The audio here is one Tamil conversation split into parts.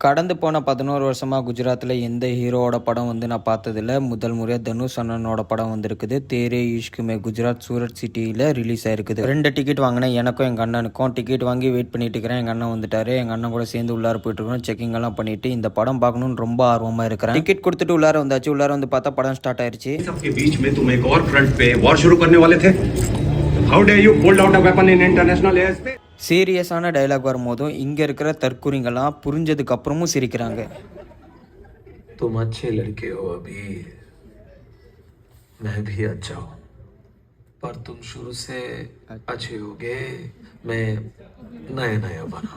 கடந்து போன 11 வருஷமா குஜராத்தில் எந்த ஹீரோவோட படம் நான் பார்த்ததில்ல. முதல் முறையாக தனுஷ் அண்ணனோட படம் வந்திருக்குது. தேரே இஷ்குமே குஜராத் சூரத் சிட்டியில் ரிலீஸ் ஆயிருக்குது. 2 டிக்கெட் வாங்கினேன், எனக்கும் எங்கள் அண்ணனுக்கும். டிக்கெட் வாங்கி வெயிட் பண்ணிட்டு இருக்கிறேன். எங்கள் அண்ணன் வந்துட்டாரு. எங்கள் அண்ணன் கூட சேர்ந்து உள்ளார போயிட்டு இருக்கோம். செக்கிங் எல்லாம் பண்ணிட்டு இந்த படம் பார்க்கணும்னு ரொம்ப ஆர்வமாக இருக்கிறேன். டிக்கெட் கொடுத்துட்டு உள்ளார வந்தாச்சு. உள்ளார வந்து பார்த்தா படம் ஸ்டார்ட் ஆயிருச்சு. சீரியஸான டைலாக் வரும்போதும் இங்கே இருக்கிற தற்குறிங்கெல்லாம் புரிஞ்சதுக்கு அப்புறமும் சிரிக்கிறாங்க. तुम अच्छे लड़के हो अभी, मैं भी अच्छा हूँ, पर तुम शुरू से अच्छे होगे, मैं नया नया बना.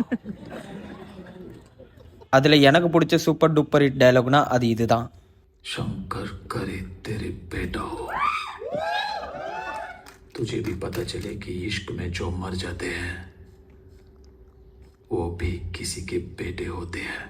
அதில் எனக்கு பிடிச்ச சூப்பர் டூப்பர் ஹிட் டைலாக்னா அது இதுதான். शंकर करे तेरे बेटा हो, तुझे भी पता चले कि इश्क में जो मर जाते हैं वो भी किसी के बेटे होते हैं.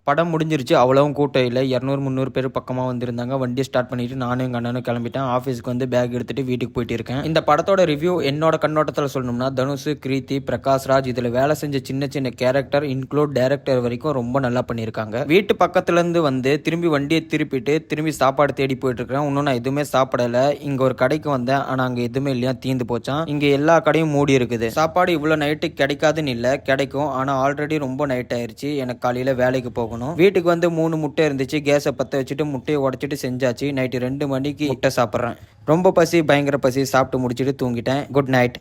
படம் முடிஞ்சிருச்சு. அவ்வளவும் கூட்டம் இல்லை. 200-300 பேர் பக்கமாக வந்திருந்தாங்க. வண்டியை ஸ்டார்ட் பண்ணிட்டு நானும் எங்கள் அண்ணனும் கிளம்பிட்டேன். ஆஃபீஸ்க்கு வந்து பேக் எடுத்துட்டு வீட்டுக்கு போயிட்டு இருக்கேன். இந்த படத்தோட ரிவ்யூ என்னோட கண்ணோட்டத்தில் சொல்லணும்னா, தனுஷ், கிருத்தி, பிரகாஷ்ராஜ் இதில் வேலை செஞ்ச சின்ன சின்ன கேரக்டர் இன்க்ளூட் டைரக்டர் வரைக்கும் ரொம்ப நல்லா பண்ணியிருக்காங்க. வீட்டு பக்கத்துலேருந்து வந்து திரும்பி வண்டியை திருப்பிட்டு திரும்பி சாப்பாடு தேடி போயிட்டு இருக்கிறேன். இன்னும் நான் எதுவுமே சாப்பிடலை. இங்கே ஒரு கடைக்கு வந்தேன், ஆனால் அங்கே எதுவுமே இல்லையா, தீந்து போச்சான். இங்கே எல்லா கடையும் மூடி இருக்குது. சாப்பாடு இவ்வளோ நைட்டு கிடைக்காதுன்னு இல்லை, கிடைக்கும். ஆனால் ஆல்ரெடி ரொம்ப நைட் ஆயிடுச்சு. எனக்கு காலையில் வேலைக்கு போகணும். வீட்டுக்கு வந்து 3 முட்டை இருந்துச்சு. கேஸை பற்ற வச்சுட்டு முட்டையை உடச்சிட்டு செஞ்சாச்சு. நைட்டு 2 மணிக்கு முட்டை சாப்பிட்றேன். ரொம்ப பசி, பயங்கர பசி. சாப்பிட்டு முடிச்சுட்டு தூங்கிட்டேன். Good night.